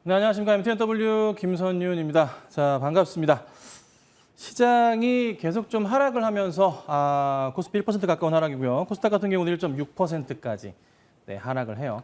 네, 안녕하십니까. MTNW 김선윤입니다. 자, 반갑습니다. 시장이 계속 좀 하락을 하면서 코스피 1% 가까운 하락이고요. 코스닥 같은 경우는 1.6%까지 하락을 해요.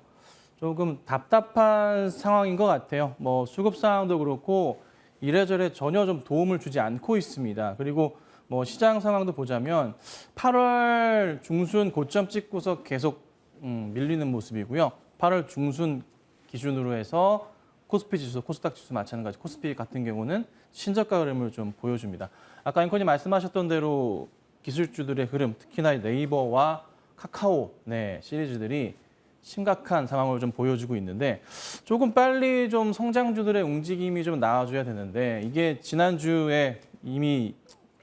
조금 답답한 상황인 것 같아요. 뭐 수급 상황도 그렇고 이래저래 전혀 좀 도움을 주지 않고 있습니다. 그리고 뭐 시장 상황도 보자면 8월 중순 고점 찍고서 계속 밀리는 모습이고요. 8월 중순 기준으로 해서 코스피 지수, 코스닥 지수 마찬가지. 코스피 같은 경우는 신저가 흐름을 좀 보여줍니다. 아까 앵커님 말씀하셨던 대로 기술주들의 흐름, 특히나 네이버와 카카오 시리즈들이 심각한 상황을 좀 보여주고 있는데 조금 빨리 좀 성장주들의 움직임이 좀 나와줘야 되는데 이게 지난주에 이미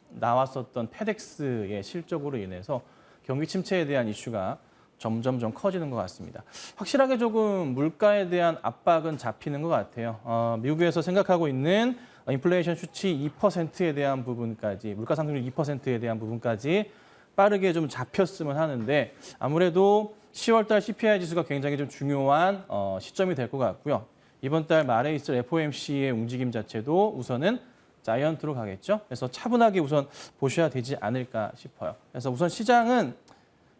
나왔었던 페덱스의 실적으로 인해서 경기 침체에 대한 이슈가 점점 좀 커지는 것 같습니다. 확실하게 조금 물가에 대한 압박은 잡히는 것 같아요. 미국에서 생각하고 있는 인플레이션 수치 2%에 대한 부분까지, 물가 상승률 2%에 대한 부분까지 빠르게 좀 잡혔으면 하는데 아무래도 10월 달 CPI 지수가 굉장히 좀 중요한 시점이 될 것 같고요. 이번 달 말에 있을 FOMC의 움직임 자체도 우선은 자이언트로 가겠죠. 그래서 차분하게 우선 보셔야 되지 않을까 싶어요. 그래서 우선 시장은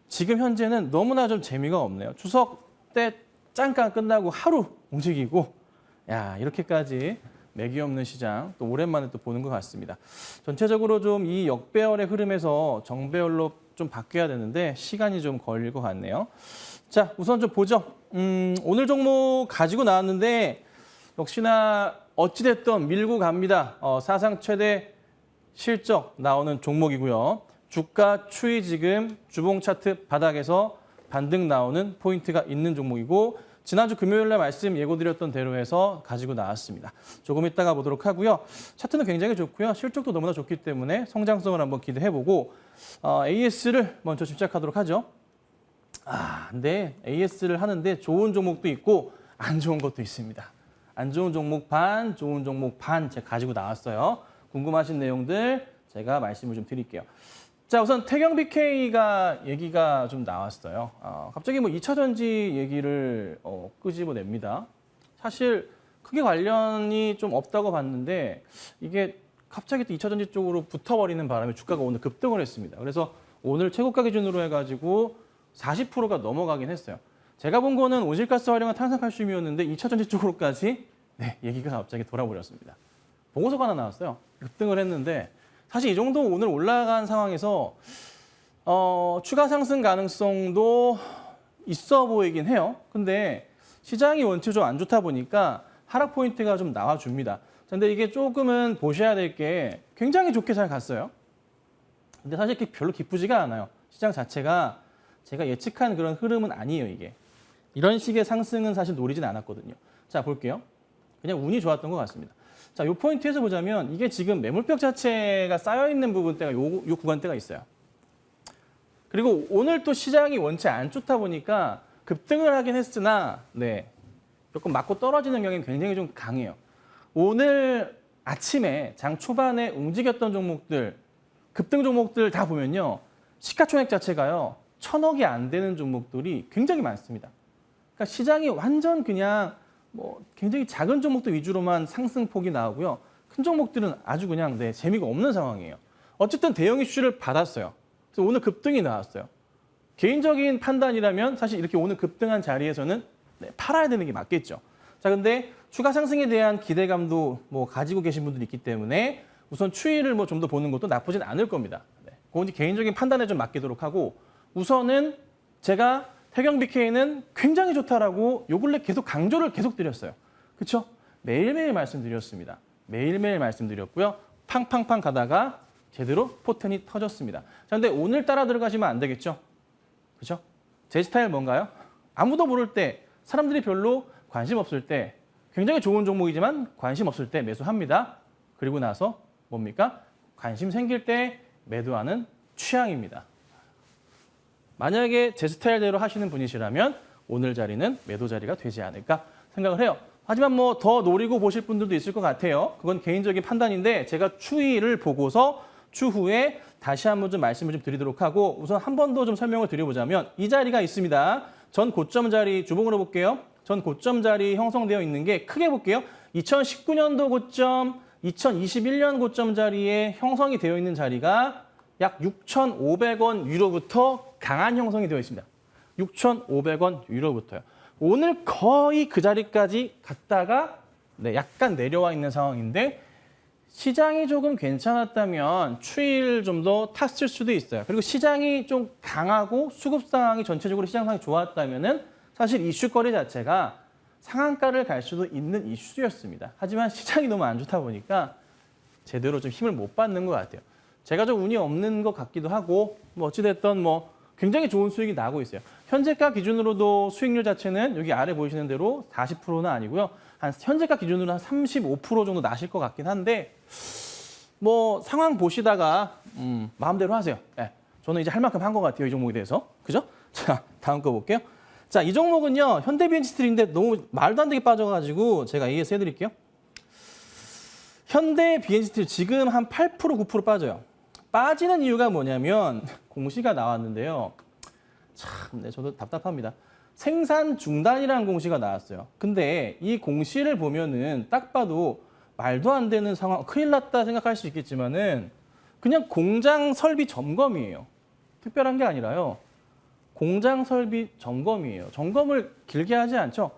지금 현재는 너무나 좀 재미가 없네요. 추석 때 잠깐 끝나고 하루 움직이고 이렇게까지 맥이 없는 시장 또 오랜만에 또 보는 것 같습니다. 전체적으로 좀 이 역배열의 흐름에서 정배열로 좀 바뀌어야 되는데 시간이 좀 걸릴 것 같네요. 자, 우선 좀 보죠. 오늘 종목 가지고 나왔는데 역시나 어찌됐든 밀고 갑니다. 사상 최대 실적 나오는 종목이고요. 주가 추이 지금 주봉 차트 바닥에서 반등 나오는 포인트가 있는 종목이고 지난주 금요일 날 말씀 예고드렸던 대로 해서 가지고 나왔습니다. 조금 이따가 보도록 하고요. 차트는 굉장히 좋고요. 실적도 너무나 좋기 때문에 성장성을 한번 기대해보고 AS를 먼저 집착하도록 하죠. 근데 AS를 하는데 좋은 종목도 있고 안 좋은 것도 있습니다. 안 좋은 종목 반, 좋은 종목 반 제가 가지고 나왔어요. 궁금하신 내용들 제가 말씀을 좀 드릴게요. 자, 우선 태경 BK가 얘기가 좀 나왔어요. 갑자기 뭐 2차 전지 얘기를 끄집어냅니다. 사실 크게 관련이 좀 없다고 봤는데 이게 갑자기 또 2차 전지 쪽으로 붙어버리는 바람에 주가가 오늘 급등을 했습니다. 그래서 오늘 최고가 기준으로 해가지고 40%가 넘어가긴 했어요. 제가 본 거는 온실가스 활용한 탄산칼슘이었는데 2차 전지 쪽으로까지 얘기가 갑자기 돌아버렸습니다. 보고서가 하나 나왔어요. 급등을 했는데 사실 이 정도 오늘 올라간 상황에서 추가 상승 가능성도 있어 보이긴 해요. 근데 시장이 원체 좀 안 좋다 보니까 하락 포인트가 좀 나와줍니다. 근데 이게 조금은 보셔야 될 게 굉장히 좋게 잘 갔어요. 근데 사실 별로 기쁘지가 않아요. 시장 자체가 제가 예측한 그런 흐름은 아니에요, 이게. 이런 식의 상승은 사실 노리진 않았거든요. 자, 볼게요. 그냥 운이 좋았던 것 같습니다. 자, 이 포인트에서 보자면 이게 지금 매물벽 자체가 쌓여있는 부분대가 요 구간대가 있어요. 그리고 오늘 또 시장이 원체 안 좋다 보니까 급등을 하긴 했으나 조금 맞고 떨어지는 경향이 굉장히 좀 강해요. 오늘 아침에 장 초반에 움직였던 종목들, 급등 종목들 다 보면요. 시가총액 자체가요. 1,000억이 안 되는 종목들이 굉장히 많습니다. 그러니까 시장이 완전 그냥 굉장히 작은 종목들 위주로만 상승폭이 나오고요. 큰 종목들은 아주 그냥 재미가 없는 상황이에요. 어쨌든 대형 이슈를 받았어요. 그래서 오늘 급등이 나왔어요. 개인적인 판단이라면 사실 이렇게 오늘 급등한 자리에서는 팔아야 되는 게 맞겠죠. 자, 근데 추가 상승에 대한 기대감도 가지고 계신 분들이 있기 때문에 우선 추이를 좀 더 보는 것도 나쁘진 않을 겁니다. 그건 개인적인 판단에 좀 맡기도록 하고 우선은 제가 태경 BK는 굉장히 좋다라고 요 근래 계속 강조를 계속 드렸어요. 그렇죠? 매일매일 말씀드렸습니다. 매일매일 말씀드렸고요. 팡팡팡 가다가 제대로 포텐이 터졌습니다. 자, 근데 오늘따라 들어가시면 안 되겠죠? 그렇죠? 제 스타일 뭔가요? 아무도 모를 때, 사람들이 별로 관심 없을 때, 굉장히 좋은 종목이지만 관심 없을 때 매수합니다. 그리고 나서 뭡니까? 관심 생길 때 매도하는 취향입니다. 만약에 제 스타일대로 하시는 분이시라면 오늘 자리는 매도 자리가 되지 않을까 생각을 해요. 하지만 더 노리고 보실 분들도 있을 것 같아요. 그건 개인적인 판단인데 제가 추이를 보고서 추후에 다시 한번 좀 말씀을 좀 드리도록 하고 우선 한 번 더 좀 설명을 드려보자면 이 자리가 있습니다. 전 고점 자리 주봉으로 볼게요. 전 고점 자리 형성되어 있는 게 크게 볼게요. 2019년도 고점, 2021년 고점 자리에 형성이 되어 있는 자리가 약 6,500원 위로부터 강한 형성이 되어 있습니다. 6,500원 위로부터요. 오늘 거의 그 자리까지 갔다가 약간 내려와 있는 상황인데 시장이 조금 괜찮았다면 추이를 좀 더 탔을 수도 있어요. 그리고 시장이 좀 강하고 수급 상황이 전체적으로 시장 상황이 좋았다면은 사실 이슈거리 자체가 상한가를 갈 수도 있는 이슈였습니다. 하지만 시장이 너무 안 좋다 보니까 제대로 좀 힘을 못 받는 것 같아요. 제가 좀 운이 없는 것 같기도 하고 뭐 어찌됐든 뭐 굉장히 좋은 수익이 나고 있어요. 현재가 기준으로도 수익률 자체는 여기 아래 보이시는 대로 40%는 아니고요. 한 현재가 기준으로 한 35% 정도 나실 것 같긴 한데 뭐 상황 보시다가 마음대로 하세요. 네, 저는 이제 할 만큼 한 것 같아요. 이 종목에 대해서. 그죠? 자, 다음 거 볼게요. 자, 이 종목은요. 현대비엔시스틸인데 너무 말도 안 되게 빠져가지고 제가 AS 해드릴게요. 현대비엔시스틸 지금 한 8% 9% 빠져요. 빠지는 이유가 뭐냐면 공시가 나왔는데요. 참, 네, 저도 답답합니다. 생산 중단이라는 공시가 나왔어요. 근데 이 공시를 보면은 딱 봐도 말도 안 되는 상황, 큰일 났다 생각할 수 있겠지만은 그냥 공장 설비 점검이에요. 특별한 게 아니라요. 공장 설비 점검이에요. 점검을 길게 하지 않죠.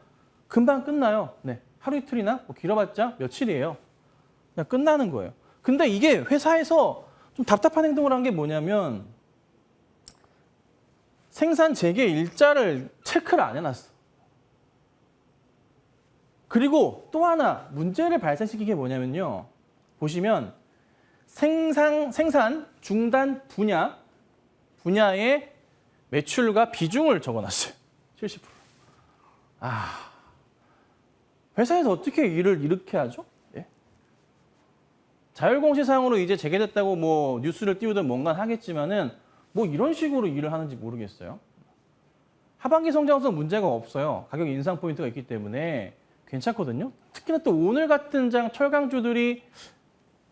금방 끝나요. 네, 하루 이틀이나 뭐 길어봤자 며칠이에요. 그냥 끝나는 거예요. 근데 이게 회사에서 좀 답답한 행동을 한 게 뭐냐면 생산 재개 일자를 체크를 안 해놨어. 그리고 또 하나 문제를 발생시킨 게 뭐냐면요. 보시면 생산 중단 분야의 매출과 비중을 적어놨어요. 70%. 회사에서 어떻게 일을 이렇게 하죠? 예? 자율공시상으로 이제 재개됐다고 뭐 뉴스를 띄우든 뭔가 하겠지만은 뭐 이런 식으로 일을 하는지 모르겠어요. 하반기 성장성 문제가 없어요. 가격 인상 포인트가 있기 때문에 괜찮거든요. 특히나 또 오늘 같은 장 철강주들이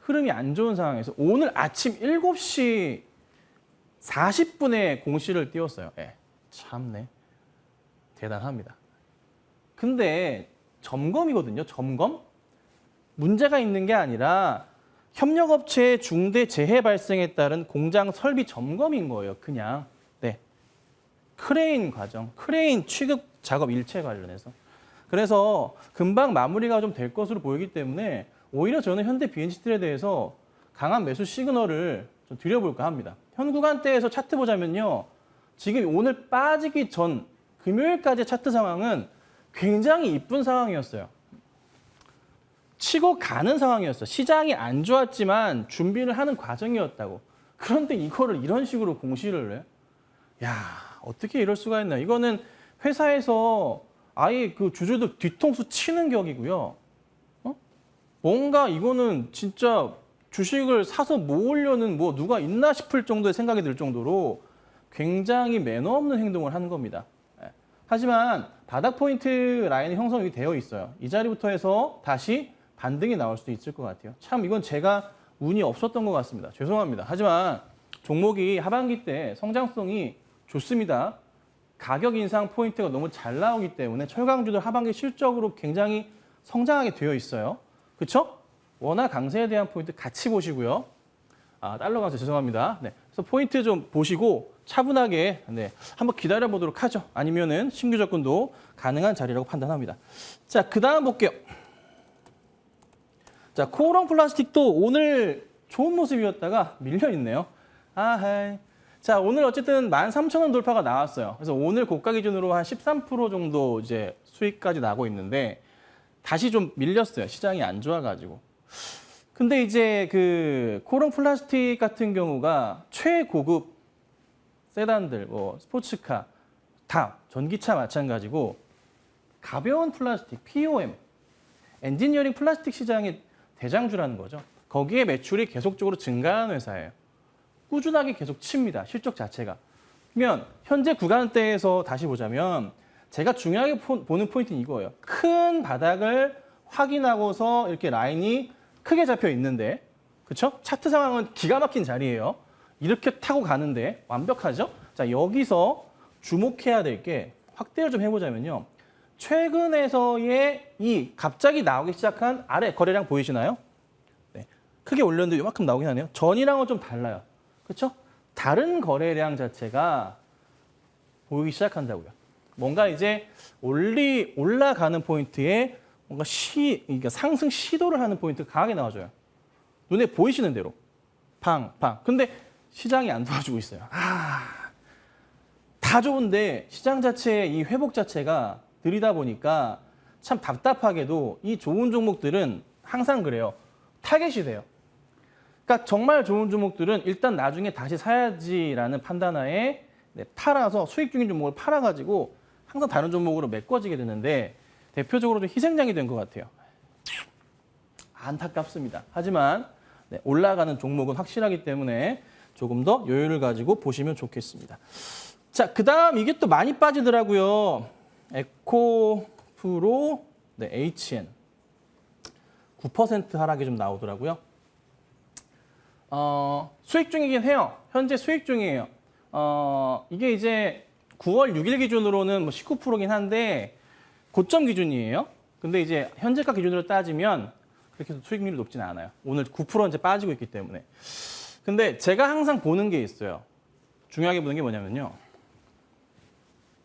흐름이 안 좋은 상황에서 오늘 아침 7시 40분에 공시를 띄웠어요. 예, 참네. 대단합니다. 근데 점검이거든요. 점검? 문제가 있는 게 아니라 협력업체의 중대 재해 발생에 따른 공장 설비 점검인 거예요. 그냥. 네. 크레인 과정, 크레인 취급 작업 일체 관련해서. 그래서 금방 마무리가 좀 될 것으로 보이기 때문에 오히려 저는 현대 비엔시스틸에 대해서 강한 매수 시그널을 좀 드려볼까 합니다. 현 구간대에서 차트 보자면요. 지금 오늘 빠지기 전 금요일까지의 차트 상황은 굉장히 이쁜 상황이었어요. 치고 가는 상황이었어요. 시장이 안 좋았지만 준비를 하는 과정이었다고. 그런데 이거를 이런 식으로 공시를 해? 야, 어떻게 이럴 수가 있나. 이거는 회사에서 아예 그 주주들 뒤통수 치는 격이고요. 뭔가 이거는 진짜 주식을 사서 모으려는 뭐 누가 있나 싶을 정도의 생각이 들 정도로 굉장히 매너 없는 행동을 하는 겁니다. 하지만 바닥 포인트 라인이 형성이 되어 있어요. 이 자리부터 해서 다시 반등이 나올 수도 있을 것 같아요. 참 이건 제가 운이 없었던 것 같습니다. 죄송합니다. 하지만 종목이 하반기 때 성장성이 좋습니다. 가격 인상 포인트가 너무 잘 나오기 때문에 철강주들 하반기 실적으로 굉장히 성장하게 되어 있어요. 그렇죠? 원화 강세에 대한 포인트 같이 보시고요. 달러 강세 죄송합니다. 네, 그래서 포인트 좀 보시고 차분하게 한번 기다려 보도록 하죠. 아니면은 신규 접근도 가능한 자리라고 판단합니다. 자, 그다음 볼게요. 자, 코오롱 플라스틱도 오늘 좋은 모습이었다가 밀려 있네요. 아하이. 자, 오늘 어쨌든 13,000원 돌파가 나왔어요. 그래서 오늘 고가 기준으로 한 13% 정도 이제 수익까지 나고 있는데 다시 좀 밀렸어요. 시장이 안 좋아가지고. 근데 이제 그 코오롱 플라스틱 같은 경우가 최고급 세단들, 뭐 스포츠카, 다 전기차 마찬가지고 가벼운 플라스틱, POM, 엔지니어링 플라스틱 시장의 대장주라는 거죠. 거기에 매출이 계속적으로 증가하는 회사예요. 꾸준하게 계속 칩니다. 실적 자체가. 그러면 현재 구간대에서 다시 보자면 제가 중요하게 보는 포인트는 이거예요. 큰 바닥을 확인하고서 이렇게 라인이 크게 잡혀 있는데, 그렇죠? 차트 상황은 기가 막힌 자리예요. 이렇게 타고 가는데 완벽하죠? 자, 여기서 주목해야 될 게 확대를 좀 해보자면요. 최근에서의 이 갑자기 나오기 시작한 아래 거래량 보이시나요? 네. 크게 올렸는데 이만큼 나오긴 하네요. 전이랑은 좀 달라요. 그렇죠? 다른 거래량 자체가 보이기 시작한다고요. 뭔가 이제 올라가는 포인트에 뭔가 그러니까 상승 시도를 하는 포인트가 강하게 나와줘요. 눈에 보이시는 대로. 팡. 근데 시장이 안 도와주고 있어요. 다 좋은데 시장 자체의 이 회복 자체가 느리다 보니까 참 답답하게도 이 좋은 종목들은 항상 그래요. 타겟이 돼요. 그러니까 정말 좋은 종목들은 일단 나중에 다시 사야지라는 판단하에 팔아서 수익 중인 종목을 팔아가지고 항상 다른 종목으로 메꿔지게 되는데 대표적으로 좀 희생양이 된 것 같아요. 안타깝습니다. 하지만 올라가는 종목은 확실하기 때문에 조금 더 여유를 가지고 보시면 좋겠습니다. 자, 그다음 이게 또 많이 빠지더라고요. 에코프로, HN 9% 하락이 좀 나오더라고요. 수익 중이긴 해요. 현재 수익 중이에요. 이게 이제 9월 6일 기준으로는 뭐 19%긴 한데 고점 기준이에요. 근데 이제 현재가 기준으로 따지면 그렇게 수익률이 높지는 않아요. 오늘 9% 이제 빠지고 있기 때문에. 근데 제가 항상 보는 게 있어요. 중요하게 보는 게 뭐냐면요.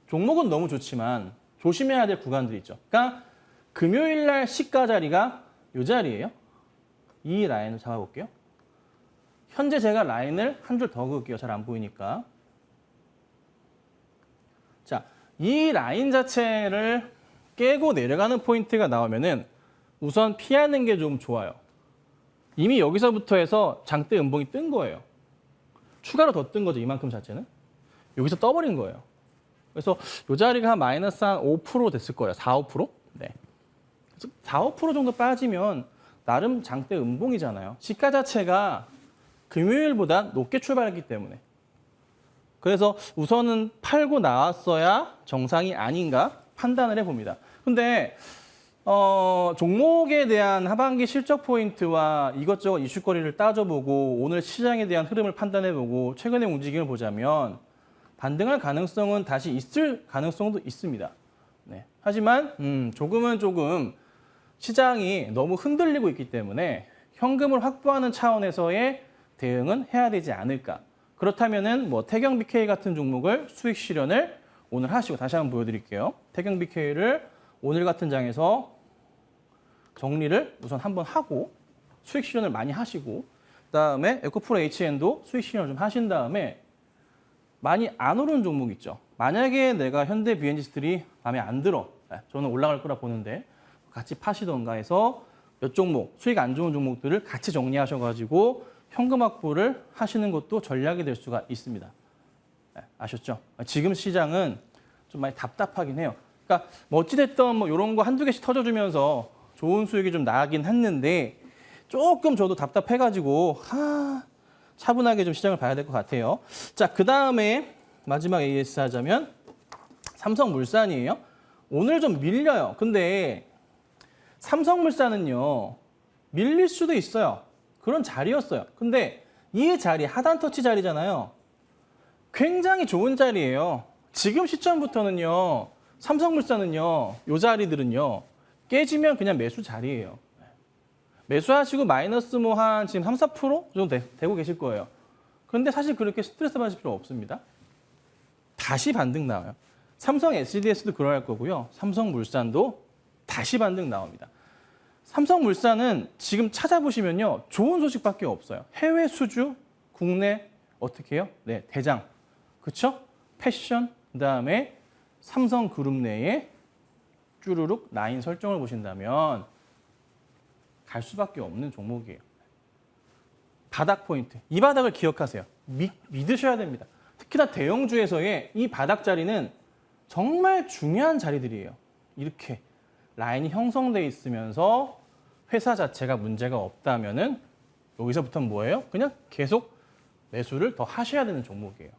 종목은 너무 좋지만 조심해야 될 구간들이 있죠. 그러니까 금요일 날 시가 자리가 이 자리예요. 이 라인을 잡아볼게요. 현재 제가 라인을 한 줄 더 그을게요. 잘 안 보이니까. 자, 이 라인 자체를 깨고 내려가는 포인트가 나오면은 우선 피하는 게 좀 좋아요. 이미 여기서부터 해서 장대 음봉이 뜬 거예요. 추가로 더 뜬 거죠. 이만큼 자체는. 여기서 떠버린 거예요. 그래서 이 자리가 한 마이너스 한 5% 됐을 거예요. 4, 5%? 네. 그래서 4, 5% 정도 빠지면 나름 장대 음봉이잖아요. 시가 자체가 금요일보다 높게 출발했기 때문에. 그래서 우선은 팔고 나왔어야 정상이 아닌가 판단을 해봅니다. 근데 종목에 대한 하반기 실적 포인트와 이것저것 이슈거리를 따져보고 오늘 시장에 대한 흐름을 판단해보고 최근의 움직임을 보자면 반등할 가능성은 다시 있을 가능성도 있습니다. 네. 하지만 조금 시장이 너무 흔들리고 있기 때문에 현금을 확보하는 차원에서의 대응은 해야 되지 않을까. 그렇다면은 뭐 태경 BK 같은 종목을 수익 실현을 오늘 하시고 다시 한번 보여드릴게요. 태경 BK를 오늘 같은 장에서 정리를 우선 한번 하고 수익 실현을 많이 하시고 그다음에 에코프로 HN도 수익 실현을 좀 하신 다음에 많이 안 오르는 종목 있죠. 만약에 내가 현대 BNG스들이 마음에 안 들어. 저는 올라갈 거라 보는데 같이 파시던가 해서 몇 종목, 수익 안 좋은 종목들을 같이 정리하셔가지고 현금 확보를 하시는 것도 전략이 될 수가 있습니다. 아셨죠? 지금 시장은 좀 많이 답답하긴 해요. 그러니까 뭐 어찌됐든 뭐 이런 거 한두 개씩 터져주면서 좋은 수익이 좀 나긴 했는데 조금 저도 답답해가지고 차분하게 좀 시장을 봐야 될 것 같아요. 자, 그 다음에 마지막 AS 하자면 삼성물산이에요. 오늘 좀 밀려요. 근데 삼성물산은요. 밀릴 수도 있어요. 그런 자리였어요. 근데 이 자리, 하단 터치 자리잖아요. 굉장히 좋은 자리예요. 지금 시점부터는요. 삼성물산은요. 이 자리들은요. 깨지면 그냥 매수 자리예요. 매수하시고 마이너스 뭐 한 지금 3, 4% 정도 되고 계실 거예요. 그런데 사실 그렇게 스트레스 받으실 필요 없습니다. 다시 반등 나와요. 삼성 SDS도 그럴 거고요. 삼성물산도 다시 반등 나옵니다. 삼성물산은 지금 찾아보시면요. 좋은 소식밖에 없어요. 해외 수주, 국내 어떻게 해요? 네, 대장. 그렇죠? 패션, 그다음에 삼성그룹 내에 쭈루룩 라인 설정을 보신다면 갈 수밖에 없는 종목이에요. 바닥 포인트. 이 바닥을 기억하세요. 믿으셔야 됩니다. 특히나 대형주에서의 이 바닥 자리는 정말 중요한 자리들이에요. 이렇게 라인이 형성돼 있으면서 회사 자체가 문제가 없다면은 여기서부터는 뭐예요? 그냥 계속 매수를 더 하셔야 되는 종목이에요.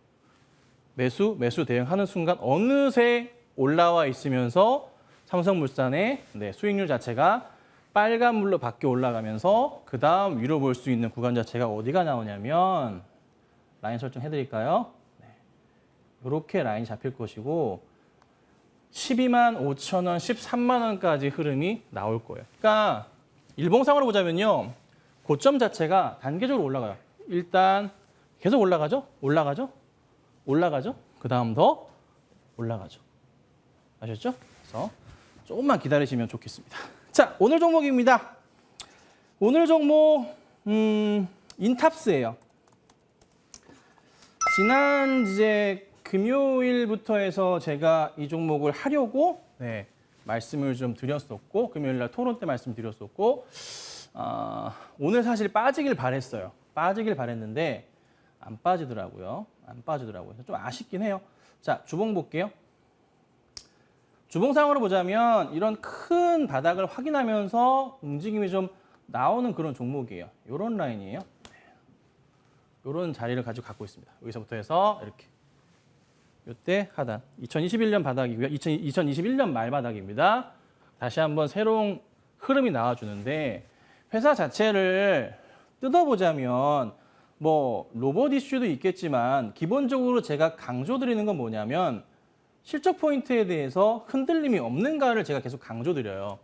매수 대응하는 순간 어느새 올라와 있으면서 삼성물산의 수익률 자체가 빨간물로 밖에 올라가면서 그 다음 위로 볼 수 있는 구간 자체가 어디가 나오냐면 라인 설정해드릴까요? 네. 이렇게 라인이 잡힐 것이고 12만 5천 원, 13만 원까지 흐름이 나올 거예요. 그러니까 일봉상으로 보자면요. 고점 자체가 단계적으로 올라가요. 일단 계속 올라가죠? 올라가죠? 올라가죠? 그 다음 더 올라가죠. 아셨죠? 그래서 조금만 기다리시면 좋겠습니다. 자, 오늘 종목입니다. 오늘 종목 인탑스예요. 지난 이제 금요일부터 해서 제가 이 종목을 하려고 말씀을 좀 드렸었고 금요일 날 토론 때 말씀드렸었고 오늘 사실 빠지길 바랬어요. 빠지길 바랬는데 안 빠지더라고요. 안 빠지더라고요. 좀 아쉽긴 해요. 자, 주봉 볼게요. 주봉상으로 보자면 이런 큰 바닥을 확인하면서 움직임이 좀 나오는 그런 종목이에요. 이런 라인이에요. 이런 자리를 갖고 있습니다. 여기서부터 해서 이렇게. 이때 하단. 2021년 바닥이고요. 2021년 말 바닥입니다. 다시 한번 새로운 흐름이 나와주는데 회사 자체를 뜯어보자면 뭐 로봇 이슈도 있겠지만 기본적으로 제가 강조드리는 건 뭐냐면 실적 포인트에 대해서 흔들림이 없는가를 제가 계속 강조드려요.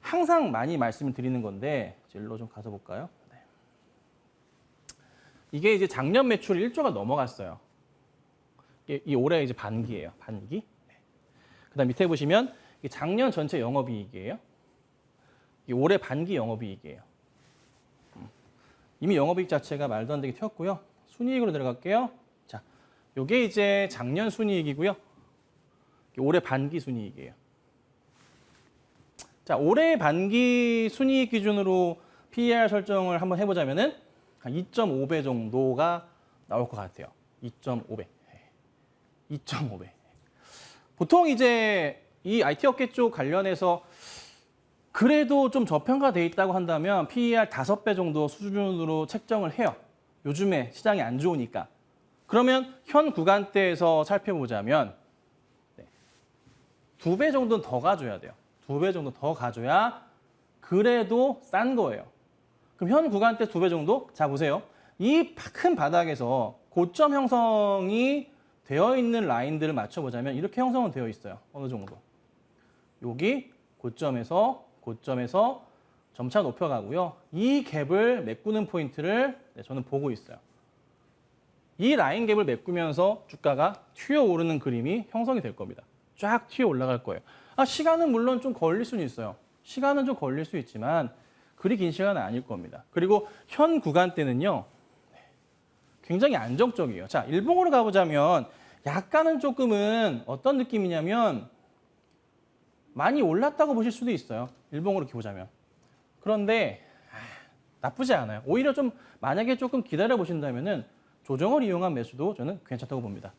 항상 많이 말씀을 드리는 건데 일로 좀 가서 볼까요? 네. 이게 이제 작년 매출 1조가 넘어갔어요. 이 올해 이제 반기예요. 반기. 네. 그다음 밑에 보시면 작년 전체 영업이익이에요. 올해 반기 영업이익이에요. 이미 영업이익 자체가 말도 안 되게 튀었고요. 순이익으로 들어갈게요. 자, 요게 이제 작년 순이익이고요. 올해 반기 순이익이에요. 자, 올해 반기 순이익 기준으로 PER 설정을 한번 해보자면은 한 2.5배 정도가 나올 것 같아요. 2.5배. 2.5배. 보통 이제 이 IT 업계 쪽 관련해서 그래도 좀 저평가돼 있다고 한다면 PER 5배 정도 수준으로 책정을 해요. 요즘에 시장이 안 좋으니까. 그러면 현 구간대에서 살펴보자면 2배 정도는 더 가져야 돼요. 2배 정도 더 가져야 그래도 싼 거예요. 그럼 현 구간대 2배 정도? 자, 보세요. 이 큰 바닥에서 고점 형성이 되어 있는 라인들을 맞춰보자면 이렇게 형성은 되어 있어요. 어느 정도. 여기 고점에서 점차 높여가고요. 이 갭을 메꾸는 포인트를 저는 보고 있어요. 이 라인 갭을 메꾸면서 주가가 튀어오르는 그림이 형성이 될 겁니다. 쫙 튀어 올라갈 거예요. 시간은 물론 좀 걸릴 수는 있어요. 시간은 좀 걸릴 수 있지만 그리 긴 시간은 아닐 겁니다. 그리고 현 구간대는요. 굉장히 안정적이에요. 자, 일봉으로 가보자면 약간은 조금은 어떤 느낌이냐면 많이 올랐다고 보실 수도 있어요. 일봉으로 이렇게 보자면. 그런데 나쁘지 않아요. 오히려 좀 만약에 조금 기다려 보신다면은 조정을 이용한 매수도 저는 괜찮다고 봅니다.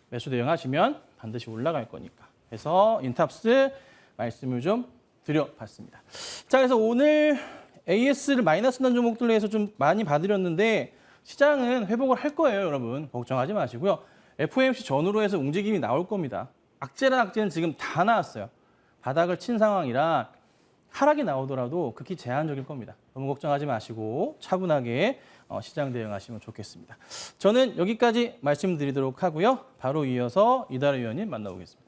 매수 대응하시면 반드시 올라갈 거니까. 그래서 인탑스 말씀을 좀 드려봤습니다. 자, 그래서 오늘 AS를 마이너스 난 종목들로 해서 좀 많이 봐드렸는데 시장은 회복을 할 거예요, 여러분. 걱정하지 마시고요. FOMC 전후로 해서 움직임이 나올 겁니다. 악재란 악재는 지금 다 나왔어요. 바닥을 친 상황이라 하락이 나오더라도 극히 제한적일 겁니다. 너무 걱정하지 마시고 차분하게 시장 대응하시면 좋겠습니다. 저는 여기까지 말씀드리도록 하고요. 바로 이어서 이달의 위원님 만나보겠습니다.